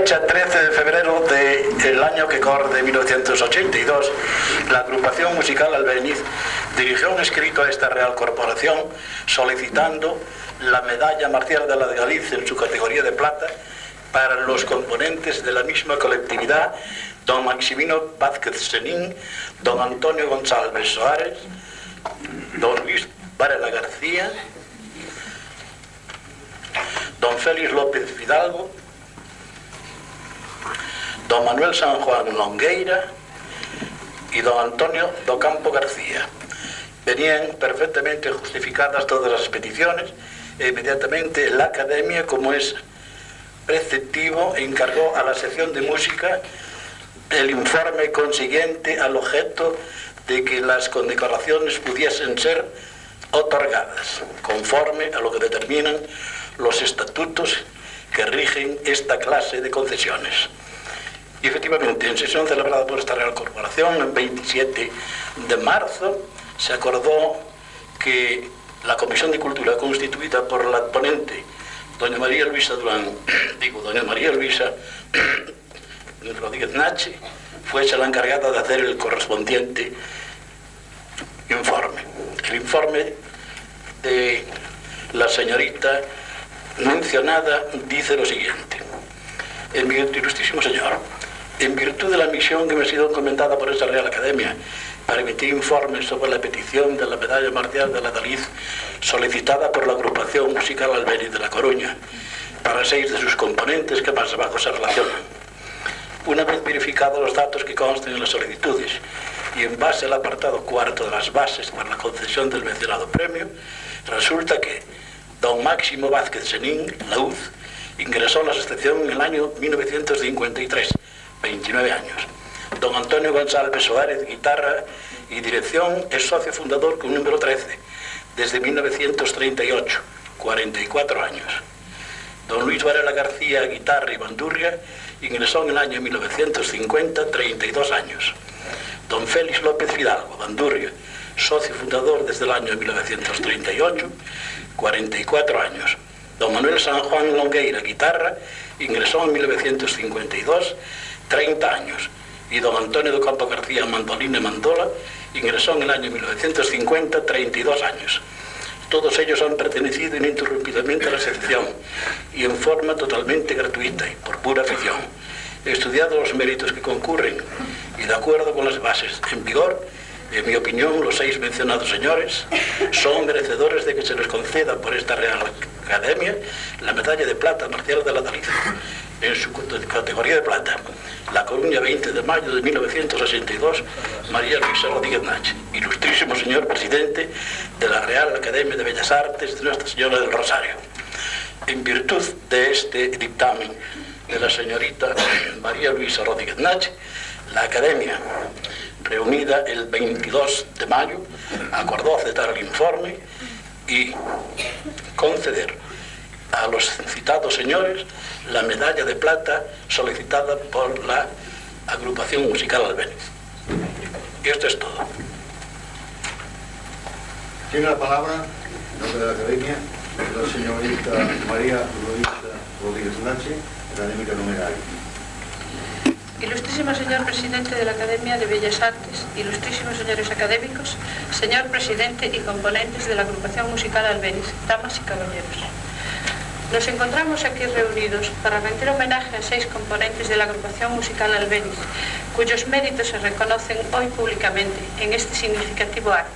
fecha 13 de febrero del año que corre, de 1982, la agrupación musical Albéniz dirigió un escrito a esta Real Corporación solicitando la medalla Marcial de la de Galicia en su categoría de plata para los componentes de la misma colectividad, don Maximino Vázquez Senín, don Antonio González Soares, don Luis Varela García, don Félix López Fidalgo, don Manuel San Juan Longueira y don Antonio do Campo García. Venían perfectamente justificadas todas las peticiones e inmediatamente la Academia, como es preceptivo, encargó a la sección de música el informe consiguiente al objeto de que las condecoraciones pudiesen ser otorgadas, conforme a lo que determinan los estatutos que rigen esta clase de concesiones. Y efectivamente, en sesión celebrada por esta Real Corporación, el 27 de marzo, se acordó que la Comisión de Cultura, constituida por la ponente, doña María Luisa Rodríguez Nache, fuese la encargada de hacer el correspondiente informe. El informe de la señorita mencionada dice lo siguiente: ilustrísimo señor, en virtud de la misión que me ha sido encomendada por esta Real Academia para emitir informes sobre la petición de la medalla Marcial de la Daliz solicitada por la agrupación musical Albéniz de La Coruña para 6 de sus componentes que más abajo se relacionan. Una vez verificados los datos que constan en las solicitudes y en base al apartado 4 de las bases para la concesión del mencionado premio, resulta que don Máximo Vázquez Senín, laúd, ingresó en la asociación en el año 1953, 29 años. Don Antonio González Soares, guitarra y dirección, es socio fundador con número 13, desde 1938, 44 años. Don Luis Varela García, guitarra y bandurria, ingresó en el año 1950, 32 años. Don Félix López Fidalgo, bandurria, socio fundador desde el año 1938, 44 años. Don Manuel San Juan Longueira, guitarra, ingresó en 1952, 30 años. Y don Antonio do Campo García, mandolina y mandola, ingresó en el año 1950, 32 años. Todos ellos han pertenecido ininterrumpidamente a la sección y en forma totalmente gratuita y por pura afición. Estudiados los méritos que concurren y de acuerdo con las bases en vigor, en mi opinión, los 6 mencionados señores son merecedores de que se les conceda por esta Real Academia la medalla de plata Marcial de la Daliz en su categoría de plata. La Coruña, 20 de mayo de 1962, María Luisa Rodríguez Nache, ilustrísimo señor presidente de la Real Academia de Bellas Artes de Nuestra Señora del Rosario. En virtud de este dictamen de la señorita María Luisa Rodríguez Nache, la Academia, reunida el 22 de mayo, acordó aceptar el informe y conceder a los citados señores la medalla de plata solicitada por la agrupación musical Albéniz. Y esto es todo. Tiene la palabra, en nombre de la Academia, la señorita María Luisa Rodríguez Nache, académica numeraria. Ilustrísimo señor presidente de la Academia de Bellas Artes, ilustrísimos señores académicos, señor presidente y componentes de la agrupación musical Albéniz, damas y caballeros. Nos encontramos aquí reunidos para rendir homenaje a 6 componentes de la agrupación musical Albéniz, cuyos méritos se reconocen hoy públicamente en este significativo acto,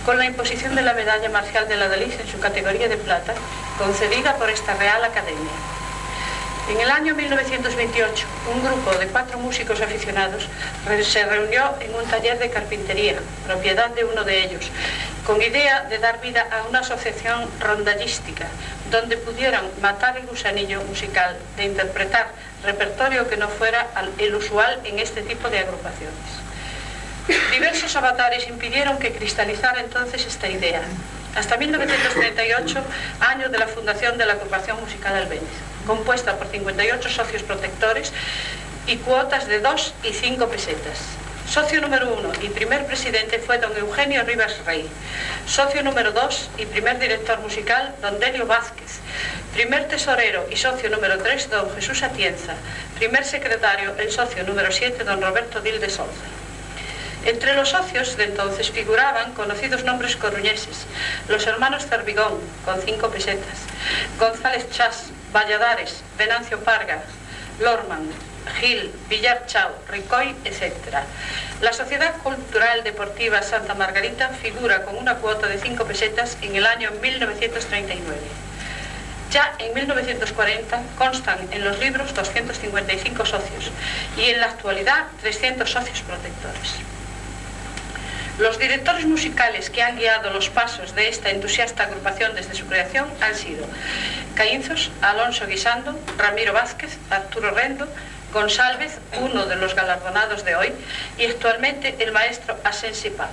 con la imposición de la medalla Marcial de la Daliz en su categoría de plata, concedida por esta Real Academia. En el año 1928, un grupo de 4 músicos aficionados se reunió en un taller de carpintería, propiedad de uno de ellos, con idea de dar vida a una asociación rondallística, donde pudieran matar el gusanillo musical de interpretar repertorio que no fuera el usual en este tipo de agrupaciones. Diversos avatares impidieron que cristalizara entonces esta idea, hasta 1938, año de la fundación de la agrupación musical Albéniz, compuesta por 58 socios protectores y cuotas de 2 y 5 pesetas. Socio número 1 y primer presidente fue don Eugenio Rivas Rey. Socio número 2 y primer director musical, don Delio Vázquez, Primer tesorero y socio número 3, don Jesús Atienza. Primer secretario, el socio número 7, don Roberto Dil de Souza. Entre los socios de entonces figuraban conocidos nombres coruñeses: los hermanos Cervigón, con 5 pesetas, González Chas, Valladares, Venancio Parga, Lorman, Gil, Villar Chao, Ricoy, etc. La Sociedad Cultural Deportiva Santa Margarita figura con una cuota de 5 pesetas en el año 1939. Ya en 1940 constan en los libros 255 socios y en la actualidad 300 socios protectores. Los directores musicales que han guiado los pasos de esta entusiasta agrupación desde su creación han sido Caínzos, Alonso Guisando, Ramiro Vázquez, Arturo Rendo, González, uno de los galardonados de hoy, y actualmente el maestro Asensi Pan.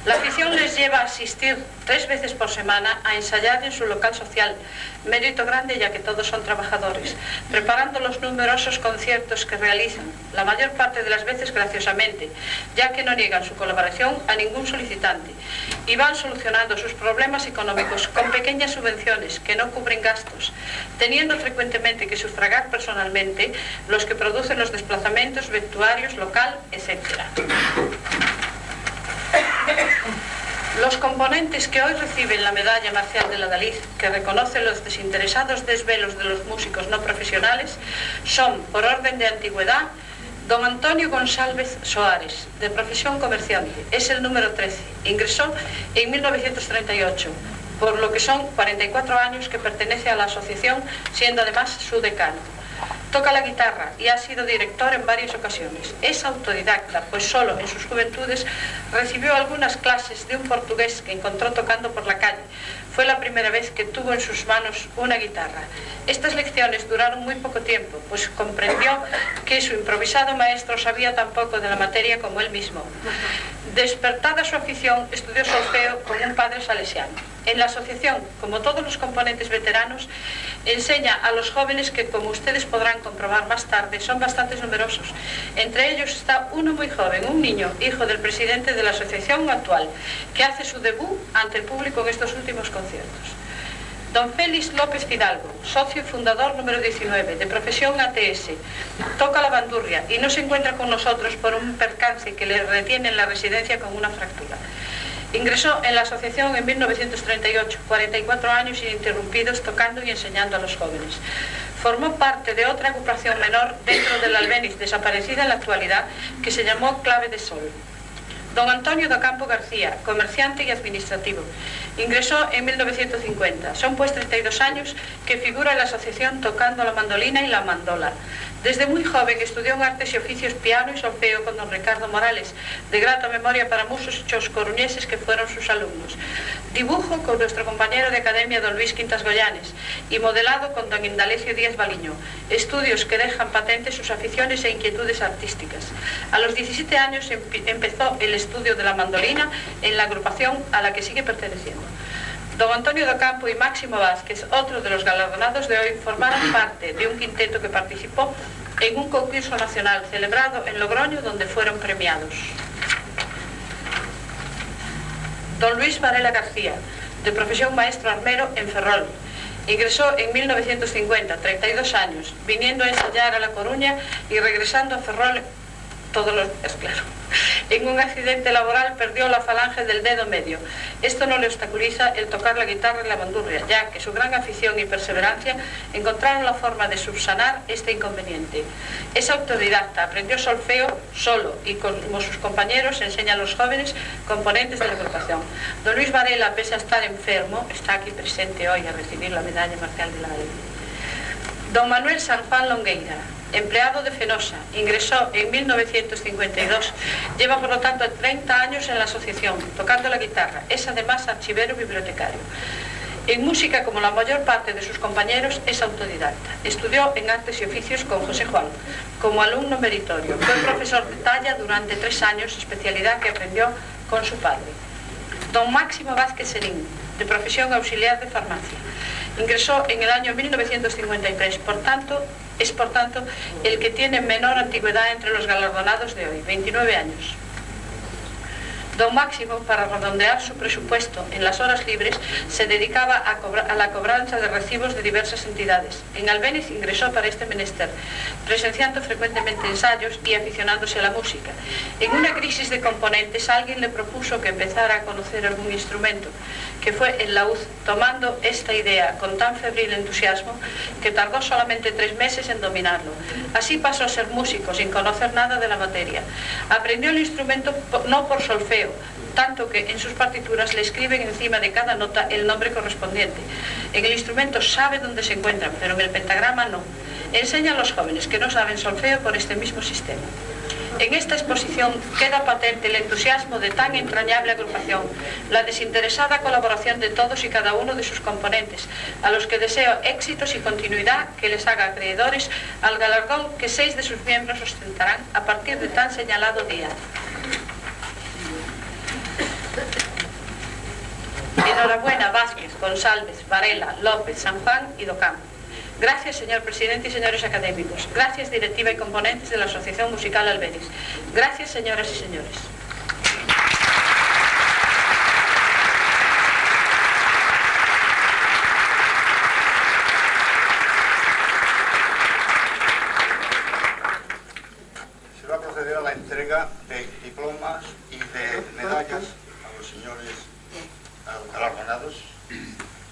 La afición les lleva a asistir 3 veces por semana a ensayar en su local social, mérito grande ya que todos son trabajadores, preparando los numerosos conciertos que realizan, la mayor parte de las veces graciosamente, ya que no niegan su colaboración a ningún solicitante, y van solucionando sus problemas económicos con pequeñas subvenciones que no cubren gastos, teniendo frecuentemente que sufragar personalmente los que producen los desplazamientos, vestuarios, local, etc. Los componentes que hoy reciben la medalla Marcial de la Dalí, que reconoce los desinteresados desvelos de los músicos no profesionales, son, por orden de antigüedad, don Antonio González Soares, de profesión comerciante, es el número 13, ingresó en 1938, por lo que son 44 años que pertenece a la asociación, siendo además su decano. Toca la guitarra y ha sido director en varias ocasiones. Es autodidacta, pues solo en sus juventudes recibió algunas clases de un portugués que encontró tocando por la calle. Fue la primera vez que tuvo en sus manos una guitarra. Estas lecciones duraron muy poco tiempo, pues comprendió que su improvisado maestro sabía tan poco de la materia como él mismo. Despertada su afición, estudió solfeo con un padre salesiano. En la asociación, como todos los componentes veteranos, enseña a los jóvenes que, como ustedes podrán comprobar más tarde, son bastante numerosos. Entre ellos está uno muy joven, un niño, hijo del presidente de la asociación actual, que hace su debut ante el público en estos últimos conciertos. Don Félix López Fidalgo, socio y fundador número 19, de profesión ATS, toca la bandurria y no se encuentra con nosotros por un percance que le retiene en la residencia con una fractura. Ingresó en la asociación en 1938, 44 años ininterrumpidos tocando y enseñando a los jóvenes. Formó parte de otra agrupación menor dentro del Albéniz, desaparecida en la actualidad, que se llamó Clave de Sol. Don Antonio do Campo García, comerciante y administrativo. Ingresó en 1950. Son pues 32 años que figura en la asociación tocando la mandolina y la mandola. Desde muy joven estudió en artes y oficios piano y solfeo con don Ricardo Morales, de grata memoria para muchos coruñeses que fueron sus alumnos. Dibujo con nuestro compañero de academia don Luis Quintas Goyanes y modelado con don Indalecio Díaz Baliño. Estudios que dejan patentes sus aficiones e inquietudes artísticas. A los 17 años empezó el estudio de la mandolina en la agrupación a la que sigue perteneciendo. Don Antonio do Campo y Máximo Vázquez, otro de los galardonados de hoy, formaron parte de un quinteto que participó en un concurso nacional celebrado en Logroño, donde fueron premiados. Don Luis Varela García, de profesión maestro armero en Ferrol. Ingresó en 1950, 32 años, viniendo a ensayar a La Coruña y regresando a Ferrol todos los días, claro. En un accidente laboral perdió la falange del dedo medio. Esto no le obstaculiza el tocar la guitarra y la bandurria, ya que su gran afición y perseverancia encontraron la forma de subsanar este inconveniente. Es autodidacta, aprendió solfeo solo y como sus compañeros enseña a los jóvenes componentes de la agrupación. Don Luis Varela, pese a estar enfermo, está aquí presente hoy a recibir la medalla Marcial de la Dalí. Don Manuel San Juan Longueira, empleado de Fenosa, ingresó en 1952, lleva por lo tanto 30 años en la asociación, tocando la guitarra, es además archivero bibliotecario. En música, como la mayor parte de sus compañeros, es autodidacta. Estudió en artes y oficios con José Juan, como alumno meritorio. Fue profesor de talla durante 3 años, especialidad que aprendió con su padre. Don Máximo Vázquez Serín, de profesión auxiliar de farmacia. Ingresó en el año 1953, es por tanto el que tiene menor antigüedad entre los galardonados de hoy, 29 años. Don Máximo, para redondear su presupuesto en las horas libres, se dedicaba a la cobranza de recibos de diversas entidades. En Albéniz ingresó para este menester, presenciando frecuentemente ensayos y aficionándose a la música. En una crisis de componentes, alguien le propuso que empezara a conocer algún instrumento, que fue el laúd, tomando esta idea con tan febril entusiasmo que tardó solamente 3 meses en dominarlo. Así pasó a ser músico sin conocer nada de la materia. Aprendió el instrumento no por solfeo, tanto que en sus partituras le escriben encima de cada nota el nombre correspondiente. En el instrumento sabe dónde se encuentran, pero en el pentagrama no. Enseña a los jóvenes que no saben solfeo por este mismo sistema. En esta exposición queda patente el entusiasmo de tan entrañable agrupación, la desinteresada colaboración de todos y cada uno de sus componentes, a los que deseo éxitos y continuidad que les haga acreedores al galardón que 6 de sus miembros ostentarán a partir de tan señalado día. Enhorabuena Vázquez, González, Varela, López, San Juan y Docampo. Gracias, señor presidente y señores académicos. Gracias, directiva y componentes de la Asociación Musical Albéniz. Gracias, señoras y señores. Se va a proceder a la entrega de diplomas y de medallas a los señores galardonados.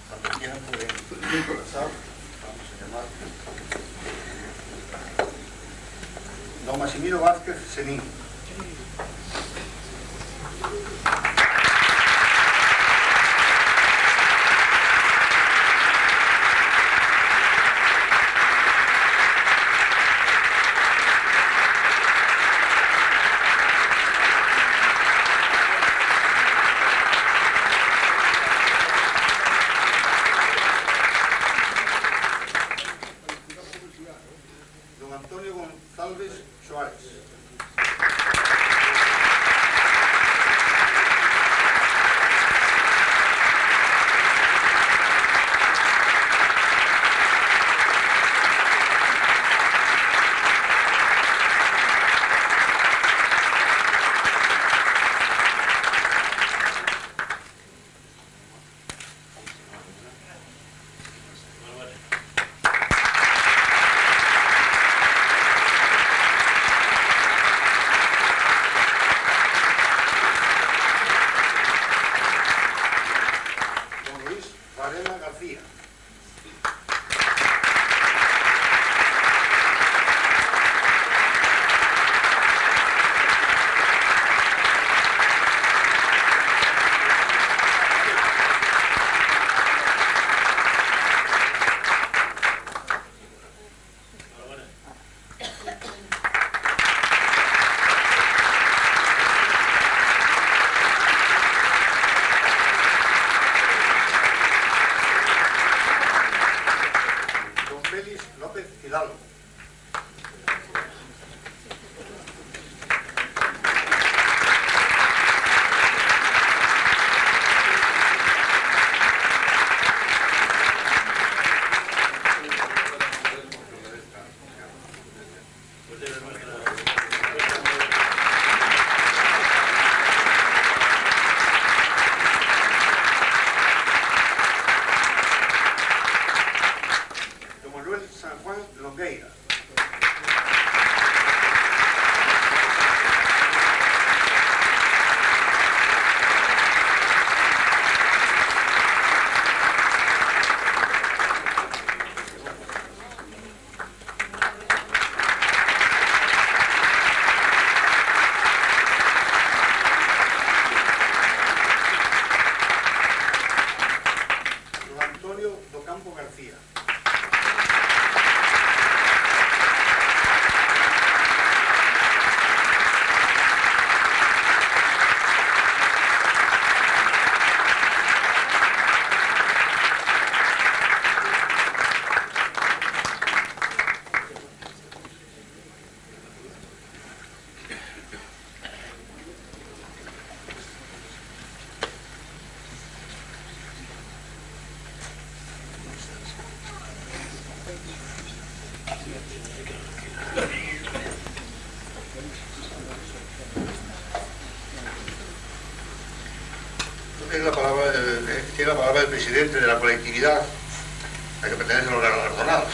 Cuando quieran pueden pasar. Vamos a llamar. Don Maximino Vázquez Senín. Don Antonio González Suárez. tiene la palabra el presidente de la colectividad a que pertenecen los galardonados.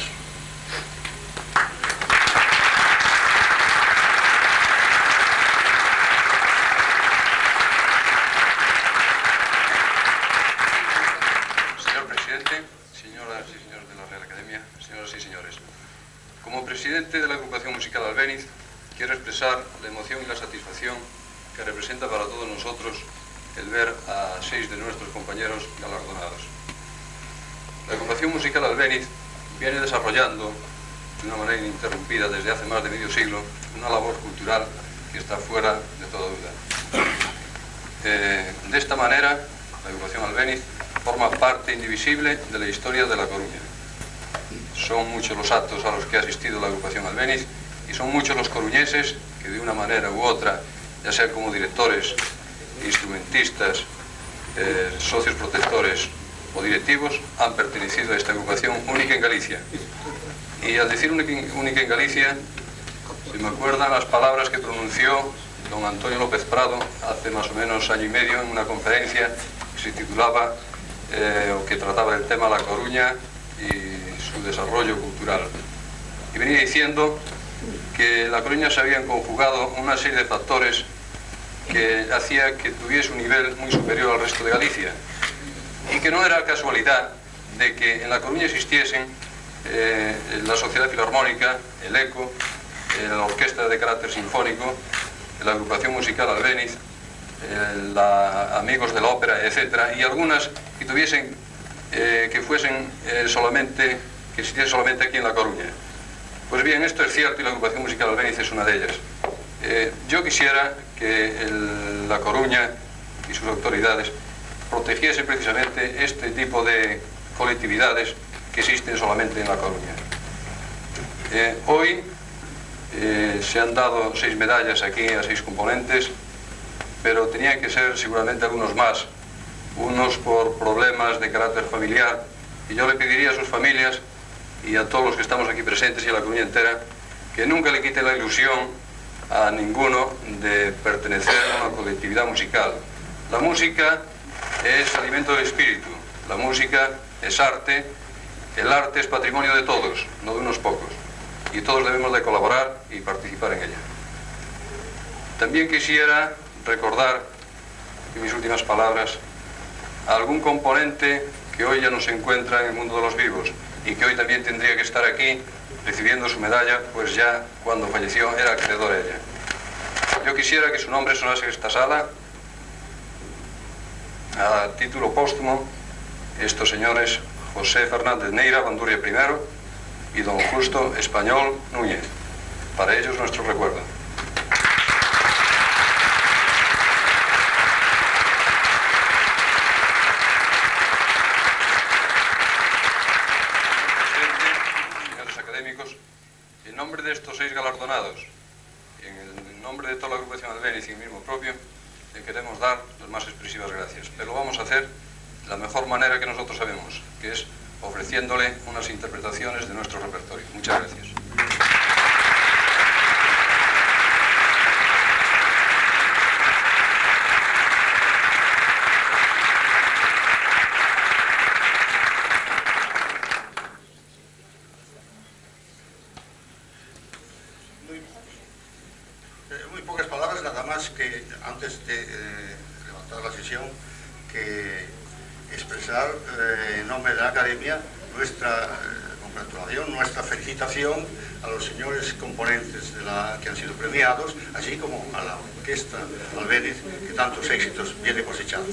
Señor presidente, señoras y señores de la Real Academia, señoras y señores, como presidente de la agrupación musical Albéniz, quiero expresar la emoción y la satisfacción que representa para todos nosotros el ver a 6 de nuestros compañeros galardonados. La agrupación musical Albéniz viene desarrollando de una manera ininterrumpida desde hace más de medio siglo una labor cultural que está fuera de toda duda. De esta manera, la agrupación Albéniz forma parte indivisible de la historia de La Coruña. Son muchos los actos a los que ha asistido la agrupación Albéniz y son muchos los coruñeses que de una manera u otra, ya sea como directores, instrumentistas, socios protectores o directivos, han pertenecido a esta agrupación única en Galicia. Y al decir única en Galicia, se me acuerdan las palabras que pronunció don Antonio López Prado hace más o menos año y medio en una conferencia que se titulaba o que trataba el tema La Coruña y su desarrollo cultural. Y venía diciendo que en La Coruña se habían conjugado una serie de factores que hacía que tuviese un nivel muy superior al resto de Galicia y que no era casualidad de que en La Coruña existiesen la Sociedad Filarmónica, el ECO, la Orquesta de Carácter Sinfónico, la Agrupación Musical Albéniz, Amigos de la Ópera, etc. Y algunas que tuviesen, que fuesen solamente, que existiesen solamente aquí en La Coruña. Pues bien, esto es cierto y la Agrupación Musical Albéniz es una de ellas. Yo quisiera que La Coruña y sus autoridades protegiesen precisamente este tipo de colectividades que existen solamente en La Coruña. Hoy se han dado 6 medallas aquí a 6 componentes, pero tenían que ser seguramente algunos más, unos por problemas de carácter familiar, y yo le pediría a sus familias y a todos los que estamos aquí presentes y a La Coruña entera que nunca le quite la ilusión a ninguno de pertenecer a una colectividad musical. La música es alimento del espíritu, la música es arte, el arte es patrimonio de todos, no de unos pocos, y todos debemos de colaborar y participar en ella. También quisiera recordar, en mis últimas palabras, a algún componente que hoy ya no se encuentra en el mundo de los vivos y que hoy también tendría que estar aquí recibiendo su medalla, pues ya cuando falleció era acreedor a ella. Yo quisiera que su nombre sonase en esta sala a título póstumo estos señores José Fernández Neira, Bandurria I, y don Justo Español Núñez. Para ellos nuestro recuerdo. En nombre de estos 6 galardonados, en nombre de toda la agrupación Albéniz y el mismo propio, le queremos dar las más expresivas gracias. Pero lo vamos a hacer de la mejor manera que nosotros sabemos, que es ofreciéndole unas interpretaciones de nuestro repertorio. Muchas gracias. Muy pocas palabras, nada más que antes de levantar la sesión, que expresar en nombre de la Academia nuestra congratulación, nuestra felicitación a los señores componentes que han sido premiados, así como a la Orquesta Albéniz, que tantos éxitos viene cosechando.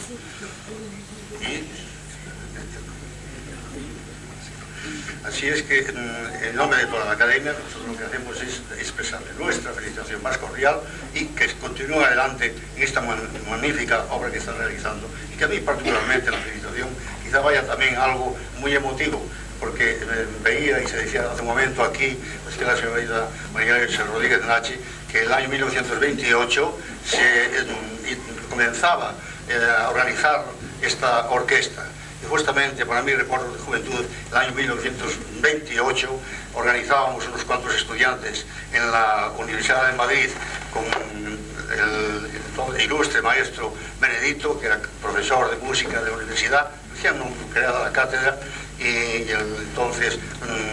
Así es que en nombre de toda la Academia nosotros lo que hacemos es expresarle nuestra felicitación más cordial y que continúe adelante en esta magnífica obra que está realizando, y que a mí particularmente la felicitación quizá vaya también algo muy emotivo, porque veía y se decía hace un momento aquí, pues que la señorita María Rodríguez Nachi, que el año 1928 se comenzaba a organizar esta orquesta. Y justamente para mi recuerdo de juventud, el año 1928 organizábamos unos cuantos estudiantes en la Universidad de Madrid con el ilustre maestro Benedito, que era profesor de música de la universidad, recién creada la cátedra, y el entonces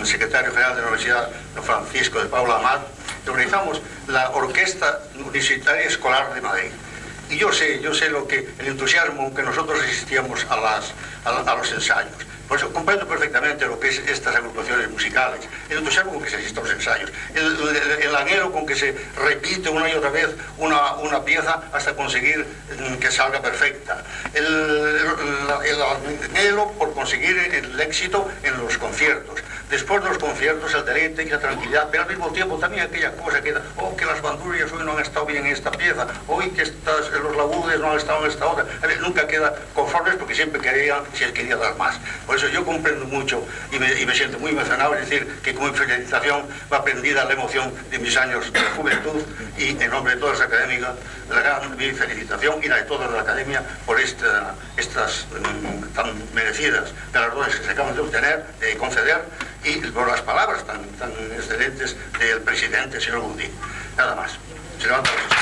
secretario general de la Universidad, don Francisco de Paula Amat, organizamos la Orquesta Universitaria Escolar de Madrid. Y yo sé lo que el entusiasmo que nosotros asistíamos a los ensayos. Por eso comprendo perfectamente lo que es estas agrupaciones musicales, el entusiasmo con que se asiste a los ensayos, el anhelo con que se repite una y otra vez una pieza hasta conseguir que salga perfecta, el anhelo por conseguir el éxito en los conciertos. Después de los conciertos, el deleite y la tranquilidad, pero al mismo tiempo también aquella cosa que que las bandurrias hoy no han estado bien en esta pieza, hoy que los laúdes no han estado en esta otra. Nunca queda conformes porque siempre quería dar más. Por eso yo comprendo mucho y me siento muy emocionado, es decir, que como felicitación va prendida la emoción de mis años de juventud, y en nombre de toda esa académica, la gran mi felicitación y la de toda la academia por estas tan merecidas galardones que se acaban de obtener, de conceder, y por las palabras tan excelentes del presidente, señor Gundí. Nada más. Se levanta la mesa.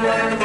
Thank you.